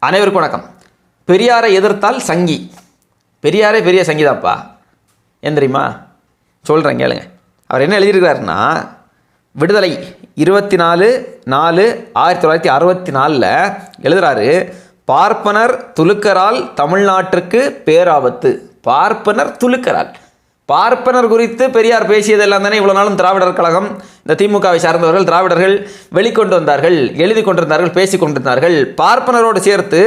அனைவருக்கும் வணக்கம். பெரியாரை எதிர்த்தால் சங்கி. பெரியாரே பெரிய சங்கிதாப்பா. ஏன் தெரியுமா? சொல்கிறேன் கேளுங்க. அவர் என்ன எழுதியிருக்கிறாருன்னா, விடுதலை 24/4/1964 எழுதுகிறாரு, பார்ப்பனர் துலுக்கரால் தமிழ்நாட்டிற்கு பேராபத்து. பார்ப்பனர் துலுக்கரால். பார்ப்பனர் குறித்து பெரியார் பேசியதெல்லாம் தானே இவ்வளோ நாளும் திராவிடர் கழகம், இந்த திமுகவை சார்ந்தவர்கள் திராவிடர்கள் வெளிக்கொண்டு வந்தார்கள், எழுதி கொண்டிருந்தார்கள், பேசி கொண்டிருந்தார்கள். பார்ப்பனரோடு சேர்த்து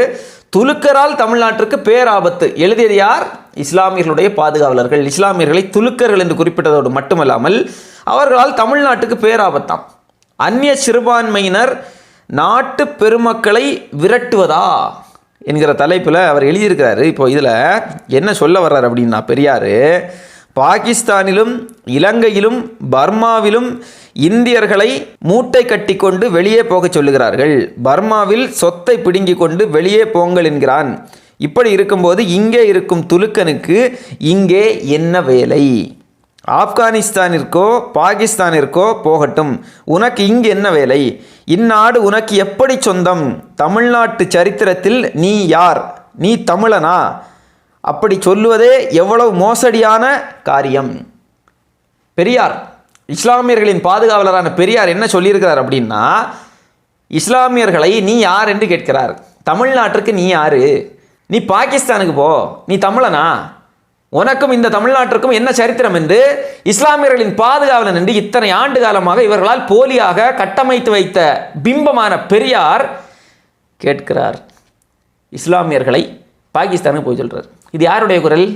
துலுக்கரால் தமிழ்நாட்டிற்கு பேராபத்து எழுதியது யார்? இஸ்லாமியர்களுடைய பாதுகாவலர்கள். இஸ்லாமியர்களை துலுக்கர்கள் என்று குறிப்பிட்டதோடு மட்டுமல்லாமல் அவர்களால் தமிழ்நாட்டுக்கு பேராபத்தாம். அந்நிய சிறுபான்மையினர் நாட்டு பெருமக்களை விரட்டுவதா என்கிற தலைப்பில் அவர் எழுதியிருக்கிறாரு. இப்போ இதில் என்ன சொல்ல வர்றார் அப்படின்னா, பெரியார் பாகிஸ்தானிலும் இலங்கையிலும் பர்மாவிலும் இந்தியர்களை மூட்டை கட்டி கொண்டு வெளியே போக சொல்லுகிறார்கள். பர்மாவில் சொத்தை பிடுங்கி கொண்டு வெளியே போங்கள் என்கிறான். இப்படி இருக்கும்போது இங்கே இருக்கும் துலுக்கனுக்கு இங்கே என்ன வேலை? ஆப்கானிஸ்தானிற்கோ பாகிஸ்தானிற்கோ போகட்டும், உனக்கு இங்கு என்ன வேலை? இந்நாடு உனக்கு எப்படி சொந்தம்? தமிழ்நாட்டு சரித்திரத்தில் நீ யார்? நீ தமிழனா? அப்படி சொல்லுவதே எவ்வளவு மோசடியான காரியம். பெரியார், இஸ்லாமியர்களின் பாதுகாவலரான பெரியார் என்ன சொல்லியிருக்கிறார் அப்படின்னா, இஸ்லாமியர்களை நீ யார் என்று கேட்கிறார். தமிழ்நாட்டிற்கு நீ யாரு? நீ பாகிஸ்தானுக்கு போ, நீ தமிழனா? உனக்கும் இந்த தமிழ்நாட்டிற்கும் என்ன சரித்திரம் என்று இஸ்லாமியர்களின் பாதுகாவலன் என்று இத்தனை ஆண்டு காலமாக இவர்களால் போலியாக கட்டமைத்து வைத்த பிம்பமான பெரியார் கேட்கிறார். இஸ்லாமியர்களை பாகிஸ்தானுக்கு போய் சொல்றார். இது யாருடைய குரல்?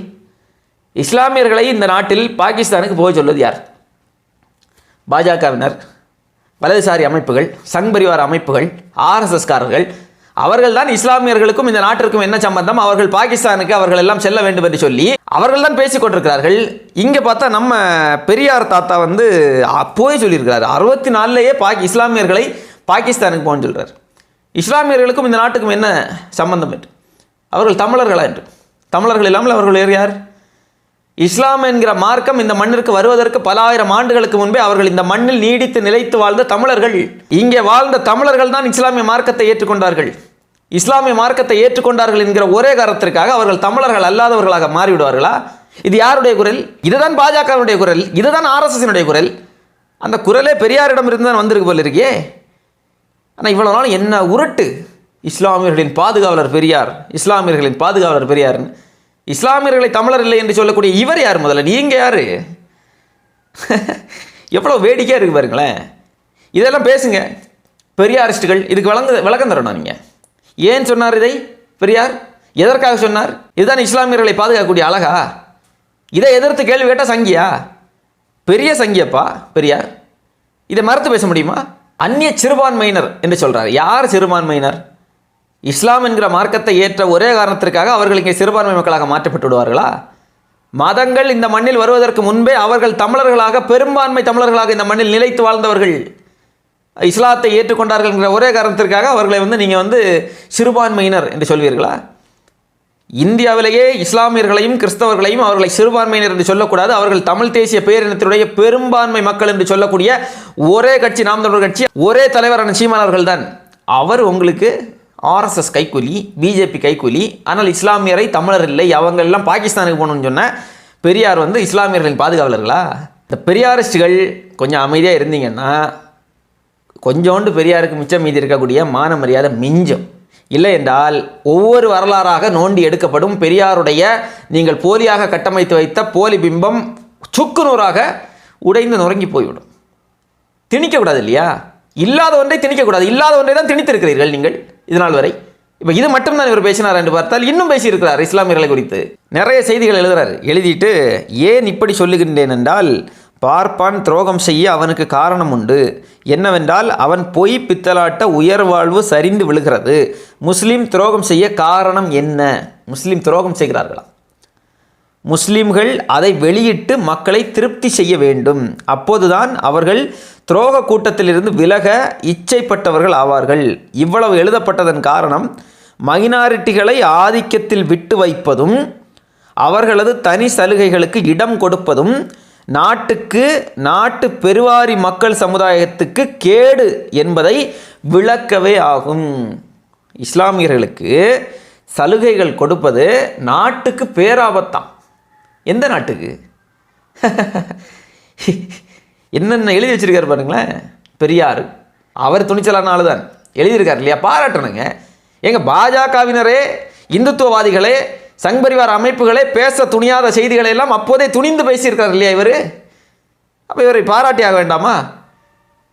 இஸ்லாமியர்களை இந்த நாட்டில் பாகிஸ்தானுக்கு போய் சொல்வது யார்? பாஜகவினர், வலதுசாரி அமைப்புகள், சங் பரிவார அமைப்புகள், ஆர்எஸ்எஸ்காரர்கள். அவர்கள் தான் இஸ்லாமியர்களுக்கும் இந்த நாட்டிற்கும் என்ன சம்பந்தம், அவர்கள் பாகிஸ்தானுக்கு அவர்கள் எல்லாம் செல்ல வேண்டும் என்று சொல்லி அவர்கள் தான் பேசிக் கொண்டிருக்கிறார்கள். இங்கே பார்த்தா நம்ம பெரியார் தாத்தா போய் சொல்லியிருக்கிறார். 64லேயே இஸ்லாமியர்களை பாகிஸ்தானுக்கு போகணும்னு சொல்கிறார். இஸ்லாமியர்களுக்கும் இந்த நாட்டுக்கும் என்ன சம்பந்தம் என்று, அவர்கள் தமிழர்களா என்று. தமிழர்கள் இல்லாமல் அவர்கள் வேறு யார்? இஸ்லாம் என்கிற மார்க்கம் இந்த மண்ணிற்கு வருவதற்கு பல ஆயிரம் ஆண்டுகளுக்கு முன்பே அவர்கள் இந்த மண்ணில் நீடித்து நிலைத்து வாழ்ந்த தமிழர்கள். இங்கே வாழ்ந்த தமிழர்கள் தான் இஸ்லாமிய மார்க்கத்தை ஏற்றுக்கொண்டார்கள். இஸ்லாமிய மார்க்கத்தை ஏற்றுக்கொண்டார்கள் என்கிற ஒரே காரணத்திற்காக அவர்கள் தமிழர்கள் அல்லாதவர்களாக மாறிவிடுவார்களா? இது யாருடைய குரல்? இதுதான் பாஜகவுடைய குரல், இதுதான் ஆர்எஸ்எஸ்னுடைய குரல். அந்த குரலே பெரியாரிடம் இருந்து தான் வந்திருக்கு போல இருக்கே. ஆனால் இவ்வளவு நாள் என்ன உருட்டு? இஸ்லாமியர்களின் பாதுகாவலர் பெரியார், இஸ்லாமியர்களின் பாதுகாவலர் பெரியார். இஸ்லாமியர்களை தமிழர் இல்லை என்று சொல்லக்கூடிய இவர் யார்? முதல்ல நீங்க யாரு? எவ்வளோ வேடிக்கையாக இருக்கு பாருங்களேன். இதெல்லாம் பேசுங்க பெரியாரிஸ்டுகள். இதுக்கு விளக்கம் தரணும். நீங்கள் ஏன் சொன்னார் இதை? பெரியார் எதற்காக சொன்னார்? இதுதான் இஸ்லாமியர்களை பாதுகாக்கக்கூடிய அழகா? இதை எதிர்த்து கேள்வி கேட்டால் சங்கியா? பெரிய சங்கியப்பா பெரியார். இதை மறுத்து பேச முடியுமா? அந்நிய சிறுபான்மையினர் என்று சொல்றார். யார் சிறுபான்மையினர்? இஸ்லாம் என்கிற மார்க்கத்தை ஏற்ற ஒரே காரணத்திற்காக அவர்கள் இங்கே சிறுபான்மை மக்களாக மாற்றப்பட்டு விடுவார்களா? மதங்கள் இந்த மண்ணில் வருவதற்கு முன்பே அவர்கள் தமிழர்களாக, பெரும்பான்மை தமிழர்களாக இந்த மண்ணில் நிலைத்து வாழ்ந்தவர்கள். இஸ்லாத்தை ஏற்றுக்கொண்டார்கள் என்கிற ஒரே காரணத்திற்காக அவர்களை நீங்கள் சிறுபான்மையினர் என்று சொல்வீர்களா? இந்தியாவிலேயே இஸ்லாமியர்களையும் கிறிஸ்தவர்களையும் அவர்களை சிறுபான்மையினர் என்று சொல்லக்கூடாது. அவர்கள் தமிழ் தேசிய பேரினத்தினுடைய பெரும்பான்மை மக்கள் என்று சொல்லக்கூடிய ஒரே கட்சி நாம் தமிழர் கட்சி, ஒரே தலைவரான சீமான் அவர்கள் தான். அவர் உங்களுக்கு ஆர்எஸ்எஸ் கைக்கூலி, பிஜேபி கைக்கூலி. ஆனால் இஸ்லாமியரை தமிழர் இல்லை, அவங்க எல்லாம் பாகிஸ்தானுக்கு போகணும்னு சொன்ன பெரியார் இஸ்லாமியர்களின் பாதுகாவலர்களா? இந்த பெரியாரிஸ்டுகள் கொஞ்சம் அமைதியாக இருந்தீங்கன்னா கொஞ்சோண்டு பெரியாருக்கு மிச்சம் மீதி இருக்கக்கூடிய மான மரியாதை மிஞ்சும். இல்லை என்றால் ஒவ்வொரு வரலாறாக நோண்டி எடுக்கப்படும். பெரியாருடைய நீங்கள் போலியாக கட்டமைத்து வைத்த போலி பிம்பம் சுக்குநூறாக உடைந்து நுறங்கி போய்விடும். திணிக்கக்கூடாது இல்லையா? இல்லாத ஒன்றை திணிக்கக்கூடாது. இல்லாத ஒன்றை தான் திணித்திருக்கிறீர்கள் நீங்கள் இதனால் வரை. இப்போ இது மட்டும்தான் இவர் பேசினார் என்று பார்த்தால் இன்னும் பேசியிருக்கிறார் இஸ்லாமியர்களை குறித்து. நிறைய செய்திகள் எழுதுறாரு. எழுதிட்டு ஏன் இப்படி சொல்லுகின்றேன் என்றால், பார்ப்பான் துரோகம் செய்ய அவனுக்கு காரணம் உண்டு. என்னவென்றால் அவன் பொய் பித்தலாட்ட உயர்வாழ்வு சரிந்து விழுகிறது. முஸ்லீம் துரோகம் செய்ய காரணம் என்ன? முஸ்லீம் துரோகம் செய்கிறார்களா? முஸ்லிம்கள் அதை வெளியிட்டு மக்களை திருப்தி செய்ய வேண்டும். அப்போதுதான் அவர்கள் துரோக கூட்டத்திலிருந்து விலக இச்சைப்பட்டவர்கள் ஆவார்கள். இவ்வளவு எழுதப்பட்டதன் காரணம் மைனாரிட்டிகளை ஆதிக்கத்தில் விட்டு வைப்பதும் அவர்களது தனி சலுகைகளுக்கு இடம் கொடுப்பதும் நாட்டு பெருவாரி மக்கள் சமுதாயத்துக்கு கேடு என்பதை விளக்கவே ஆகும். இஸ்லாமியர்களுக்கு சலுகைகள் கொடுப்பது நாட்டுக்கு பேராபத்தாம். எந்த நாட்டுக்கு? என்னென்ன எழுதி வச்சிருக்காரு பாருங்களேன் பெரியார். அவர் துணிச்சலான ஆள் தான் எழுதியிருக்கார் இல்லையா, பாராட்டணுங்க. எங்கள் பாஜகவினரே, இந்துத்துவவாதிகளே, சங்பரிவார அமைப்புகளே பேச துணியாத செய்திகளை எல்லாம் அப்போதே துணிந்து பேசியிருக்கார் இல்லையா இவர். அப்போ இவரை பாராட்டி ஆக வேண்டாமா?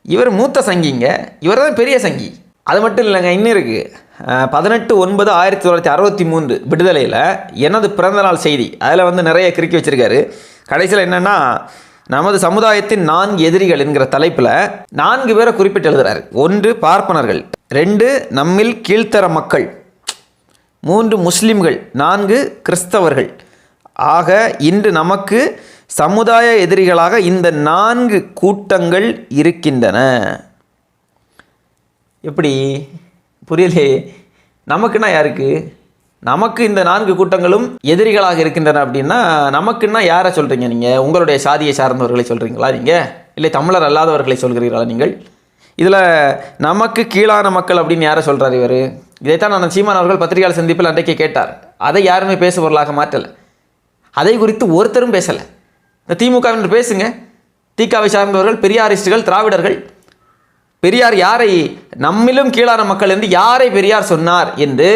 இவர் மூத்த சங்கிங்க, இவர் தான் பெரிய சங்கி. அது மட்டும் இல்லைங்க, இன்னும் இருக்குது. 18/9/1963 விடுதலையில் எனது பிறந்தநாள் செய்தி, அதில் நிறைய கிறுக்கி வச்சுருக்காரு. கடைசியில் என்னென்னா, நமது சமுதாயத்தின் 4 எதிரிகள் என்கிற தலைப்பில் 4 பேரை குறிப்பிட்டு எழுதுகிறார். 1 பார்ப்பனர்கள், 2 நம்மில் கீழ்த்தர மக்கள், 3 முஸ்லிம்கள், 4 கிறிஸ்தவர்கள். ஆக இன்று நமக்கு சமுதாய எதிரிகளாக இந்த 4 கூட்டங்கள் இருக்கின்றன. எப்படி புரியலே? நமக்குன்னா யாருக்கு? நமக்கு இந்த 4 கூட்டங்களும் எதிரிகளாக இருக்கின்றன அப்படின்னா நமக்குன்னா யாரை சொல்கிறீங்க நீங்கள்? உங்களுடைய சாதியை சார்ந்தவர்களை சொல்கிறீங்களா நீங்கள்? இல்லை தமிழர் அல்லாதவர்களை சொல்கிறீர்களா நீங்கள்? இதில் நமக்கு கீழான மக்கள் அப்படின்னு யாரை சொல்கிறார் இவர்? இதைத்தான் நான் சீமான் அவர்கள் பத்திரிகையாளர் சந்திப்பில் அன்றைக்கே கேட்டார். அதை யாருமே பேசுபொருளாக மாற்றலை. அதை குறித்து ஒருத்தரும் பேசலை. இந்த திமுகவினர் பேசுங்க. திகாவை சார்ந்தவர்கள், பெரியாரிஸ்டுகள், திராவிடர்கள், பெரியார் யாரை நம்மிலும் கீழான மக்கள் என்று யாரை பெரியார் சொன்னார் என்று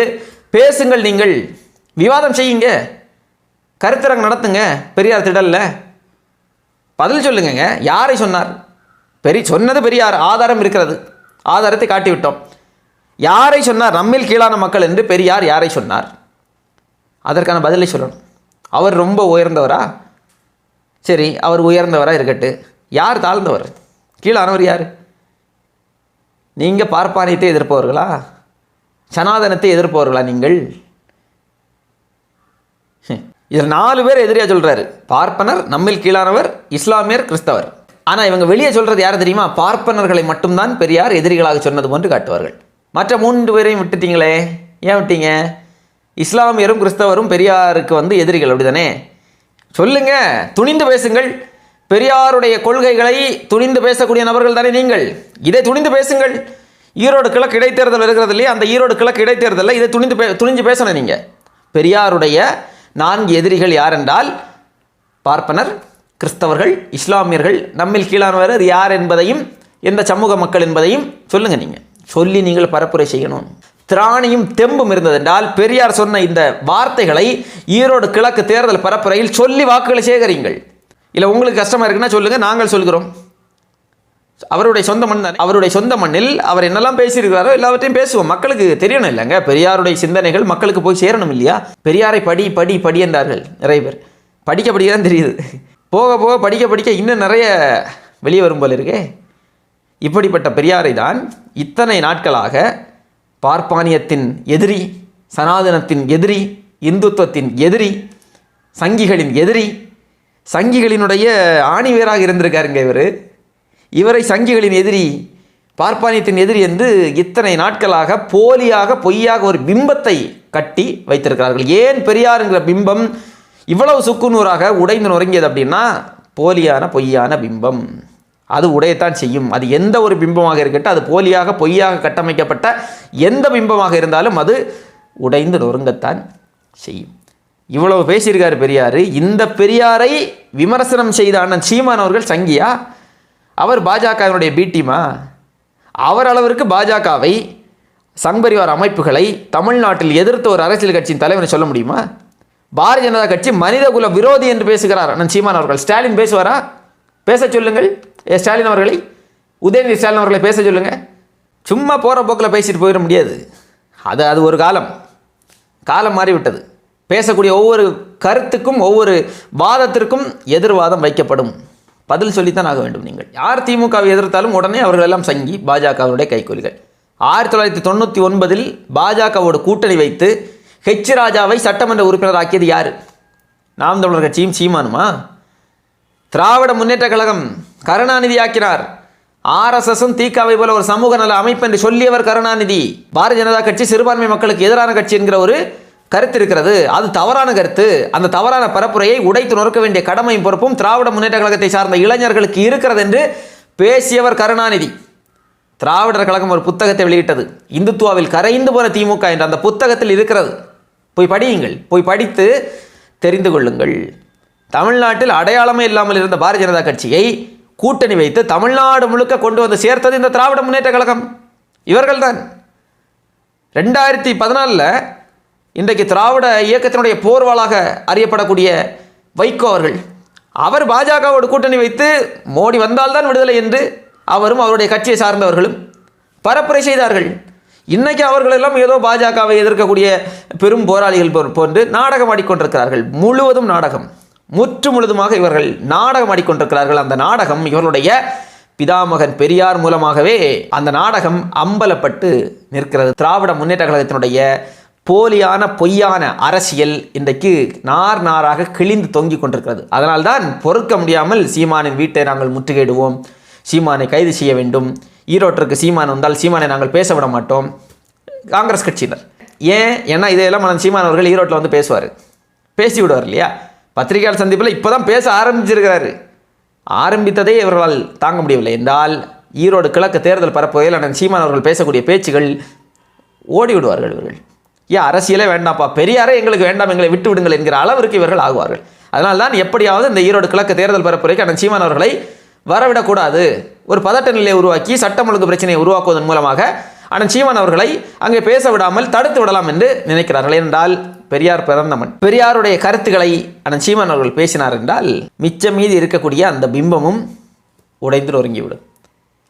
பேசுங்கள். நீங்கள் விவாதம் செய்யுங்க, கருத்தரங்கு நடத்துங்க. பெரியார் திடல்ல பதில் சொல்லுங்க. யாரை சொன்னார்? சொன்னது பெரியார், ஆதாரம் இருக்கிறது, ஆதாரத்தை காட்டிவிட்டோம். யாரை சொன்னார்? நம்மில் கீழான மக்கள் என்று பெரியார் யாரை சொன்னார்? அதற்கான பதிலை சொல்லணும். அவர் ரொம்ப உயர்ந்தவரா? சரி, அவர் உயர்ந்தவரா இருக்கட்டு. யார் தாழ்ந்தவர்? கீழானவர் யார்? நீங்கள் பார்ப்பானியத்தை எதிர்ப்பவர்களா? சனாதனத்தை எதிர்ப்பவர்களா நீங்கள்? இதில் 4 பேர் எதிரியா சொல்கிறாரு. பார்ப்பனர், நம்மில் கீழானவர், இஸ்லாமியர், கிறிஸ்தவர். ஆனால் இவங்க வெளியே சொல்கிறது யார் தெரியுமா? பார்ப்பனர்களை மட்டும்தான் பெரியார் எதிரிகளாக சொன்னது போன்று காட்டுவார்கள். மற்ற 3 பேரையும் விட்டுட்டீங்களே, ஏன் விட்டீங்க? இஸ்லாமியரும் கிறிஸ்தவரும் பெரியாருக்கு எதிரிகள், அப்படிதானே? சொல்லுங்க, துணிந்து பேசுங்கள். பெரியாருடைய கொள்கைகளை துணிந்து பேசக்கூடிய நபர்கள் தானே நீங்கள். இதை துணிந்து பேசுங்கள். ஈரோடு கிழக்கு இடைத்தேர்தல் இருக்கிறது இல்லையா, அந்த ஈரோடு கிழக்கு இடைத்தேர்தலில் இதை துணிஞ்சு பேசணும். நீங்கள் பெரியாருடைய 4 எதிரிகள் யார் என்றால் பார்ப்பனர், கிறிஸ்தவர்கள், இஸ்லாமியர்கள், நம்மில் கீழானவர் யார் என்பதையும் எந்த சமூக மக்கள் என்பதையும் சொல்லுங்கள். நீங்கள் சொல்லி நீங்கள் பரப்புரை செய்யணும். திராணியும் தெம்பும் இருந்ததென்றால் பெரியார் சொன்ன இந்த வார்த்தைகளை ஈரோடு கிழக்கு தேர்தல் பரப்புரையில் சொல்லி வாக்குகளை சேகரிங்கள். இல்லை உங்களுக்கு கஷ்டமாக இருக்குன்னா சொல்லுங்கள், நாங்கள் சொல்கிறோம். அவருடைய சொந்த மண் தான். அவருடைய சொந்த மண்ணில் அவர் என்னெல்லாம் பேசியிருக்கிறாரோ எல்லாவற்றையும் பேசுவோம். மக்களுக்கு தெரியணும் இல்லைங்க, பெரியாருடைய சிந்தனைகள் மக்களுக்கு போய் சேரணும் இல்லையா? பெரியாரை படி படி படி என்றார்கள் நிறைய பேர். படிக்க படிக்க தான் தெரியுது. போக போக படிக்க படிக்க இன்னும் நிறைய வெளியே வரும் போல இருக்கே. இப்படிப்பட்ட பெரியாரை தான் இத்தனை நாட்களாக பார்ப்பானியத்தின் எதிரி, சனாதனத்தின் எதிரி, இந்துத்துவத்தின் எதிரி, சங்கிகளின் எதிரி, சங்கிகளினுடைய ஆணிவேராக இருந்திருக்காருங்க இவரை சங்கிகளின் எதிரி, பார்ப்பானியத்தின் எதிரி என்று இத்தனை நாட்களாக போலியாக பொய்யாக ஒரு பிம்பத்தை கட்டி வைத்திருக்கிறார்கள். ஏன் பெரியாருங்கிற பிம்பம் இவ்வளவு சுக்குநூறாக உடைந்து நொறுங்கியது அப்படின்னா போலியான பொய்யான பிம்பம். அது உடையத்தான் செய்யும். அது எந்த ஒரு பிம்பமாக இருக்கட்டும், அது போலியாக பொய்யாக கட்டமைக்கப்பட்ட எந்த பிம்பமாக இருந்தாலும் அது உடைந்து நொறுங்கத்தான் செய்யும். இவ்வளவு பேசியிருக்காரு பெரியார். இந்த பெரியாரை விமர்சனம் செய்த அண்ணன் சீமான் அவர்கள் சங்கியா? அவர் பாஜகவினுடைய பீட்டிமா? அவர் அளவிற்கு பாஜகவை, சங்பரிவார அமைப்புகளை தமிழ்நாட்டில் எதிர்த்த ஒரு அரசியல் கட்சியின் தலைவனை சொல்ல முடியுமா? பாரதிய ஜனதா கட்சி மனிதகுல விரோதி என்று பேசுகிறார் அண்ணன் சீமான் அவர்கள். ஸ்டாலின் பேசுவாரா? பேச சொல்லுங்கள். ஸ்டாலின் அவர்களை, உதயநிதி ஸ்டாலின் அவர்களை பேச சொல்லுங்கள். சும்மா போகிற போக்கில் பேசிட்டு போயிட முடியாது. அது ஒரு காலம் மாறிவிட்டது. பேசக்கூடிய ஒவ்வொரு கருத்துக்கும் ஒவ்வொரு வாதத்திற்கும் எதிர்வாதம் வைக்கப்படும். பதில் சொல்லித்தான் ஆக வேண்டும். நீங்கள் யார் திமுகவை எதிர்த்தாலும் உடனே அவர்கள் எல்லாம் சங்கி, பாஜகவுடைய கைக்கூலிகள். 1999 பாஜகவோடு கூட்டணி வைத்து ஹெச் ராஜாவை சட்டமன்ற உறுப்பினர் ஆக்கியது யார்? நாம் தமிழர் கட்சியும் சீமானுமா? திராவிட முன்னேற்ற கழகம் கருணாநிதி ஆக்கினார். ஆர்எஸ்எஸும் திகாவை போல ஒரு சமூக நல அமைப்பு என்று சொல்லியவர் கருணாநிதி. பாரதிய ஜனதா கட்சி சிறுபான்மை மக்களுக்கு எதிரான கட்சி என்கிற ஒரு கருத்து இருக்கிறது. அது தவறான கருத்து. அந்த தவறான பரப்புரையை உடைத்து நொறுக்க வேண்டிய கடமையும் பொறுப்பும் திராவிட முன்னேற்ற கழகத்தை சார்ந்த இளைஞர்களுக்கு இருக்கிறது என்று பேசியவர் கருணாநிதி. திராவிடர் கழகம் ஒரு புத்தகத்தை வெளியிட்டது, இந்துத்துவாவில் கரைந்து போன திமுக என்ற அந்த புத்தகத்தில் இருக்கிறது. போய் படியுங்கள், போய் படித்து தெரிந்து கொள்ளுங்கள். தமிழ்நாட்டில் அடையாளமே இல்லாமல் இருந்த பாரதிய ஜனதா கட்சியை கூட்டணி வைத்து தமிழ்நாடு முழுக்க கொண்டு வந்து சேர்த்தது இந்த திராவிட முன்னேற்ற கழகம். இவர்கள்தான் 2014 இன்றைக்கு திராவிட இயக்கத்தினுடைய போர்வாளாக அறியப்படக்கூடிய வைகோ அவர் பாஜகவோடு கூட்டணி வைத்து மோடி வந்தால்தான் விடுதலை என்று அவரும் அவருடைய கட்சியை சார்ந்தவர்களும் பரப்புரை செய்தார்கள். இன்னைக்கு அவர்களெல்லாம் ஏதோ பாஜகவை எதிர்க்கக்கூடிய பெரும் போராளிகள் போன்று நாடகம் ஆடிக்கொண்டிருக்கிறார்கள். முழுவதும் நாடகம், முற்று முழுதுமாக இவர்கள் நாடகம் ஆடிக்கொண்டிருக்கிறார்கள். அந்த நாடகம் இவர்களுடைய பிதாமகன் பெரியார் மூலமாகவே அந்த நாடகம் அம்பலப்பட்டு நிற்கிறது. திராவிட முன்னேற்ற கழகத்தினுடைய போலியான பொய்யான அரசியல் இன்றைக்கு நார் நாராக கிழிந்து தொங்கிக் கொண்டிருக்கிறது. அதனால்தான் பொறுக்க முடியாமல் சீமானின் வீட்டை நாங்கள் முற்றுகையிடுவோம், சீமானை கைது செய்ய வேண்டும், ஈரோட்டிற்கு சீமான் வந்தால் சீமானை நாங்கள் பேச விட மாட்டோம் காங்கிரஸ் கட்சியினர். ஏன்னா இதையெல்லாம் சீமான் அவர்கள் ஈரோட்டில் வந்து பேசுவார், பேசி விடுவார் இல்லையா. பத்திரிகையாளர் சந்திப்பில் இப்போ தான் பேச ஆரம்பிச்சிருக்கிறாரு. ஆரம்பித்ததே இவர்களால் தாங்க முடியவில்லை என்றால் ஈரோடு கிழக்கு தேர்தல் பரப்புகையில் அண்ணன் சீமான் அவர்கள் பேசக்கூடிய பேச்சுகள் ஓடி விடுவார்கள். இவர்கள் அரசியலே வேண்டாம்ப்பா, பெரியாரே எங்களுக்கு வேண்டாம், எங்களை விட்டு விடுங்கள் என்கிற அளவிற்கு இவர்கள் ஆகுவார்கள். அதனால் தான் எப்படியாவது இந்த ஈரோடு கிழக்கு தேர்தல் பரப்புரைக்கு அண்ணன் சீமான் அவர்களை வரவிடக்கூடாது, ஒரு பதட்ட நிலையை உருவாக்கி சட்டம் ஒழுங்கு பிரச்சனையை உருவாக்குவதன் மூலமாக அண்ணன் சீமான் அவர்களை அங்கே பேச விடாமல் தடுத்து விடலாம் என்று நினைக்கிறார்கள். என்றால் பெரியார் பிறந்தமன், பெரியாருடைய கருத்துக்களை அண்ணன் சீமான் அவர்கள் பேசினார் என்றால் மிச்சம் மீது இருக்கக்கூடிய அந்த பிம்பமும் உடைந்து நொறுங்கிவிடும்.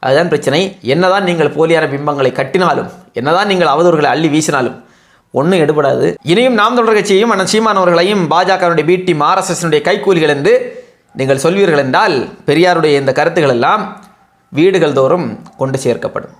அதுதான் பிரச்சனை. என்னதான் நீங்கள் போலியான பிம்பங்களை கட்டினாலும், என்னதான் நீங்கள் அவதூறுகளை அள்ளி வீசினாலும் ஒன்றும் எடுபடாது. இனியும் நாம் தமிழர் கட்சியையும் அண்ணன் சீமான் அவர்களையும் பாஜகவுடைய பி டீம் RSS கைக்கூலிகள் என்று நீங்கள் சொல்வீர்கள் என்றால் பெரியாருடைய இந்த கருத்துக்கள் எல்லாம் வீடுகள் தோறும் கொண்டு சேர்க்கப்படும்.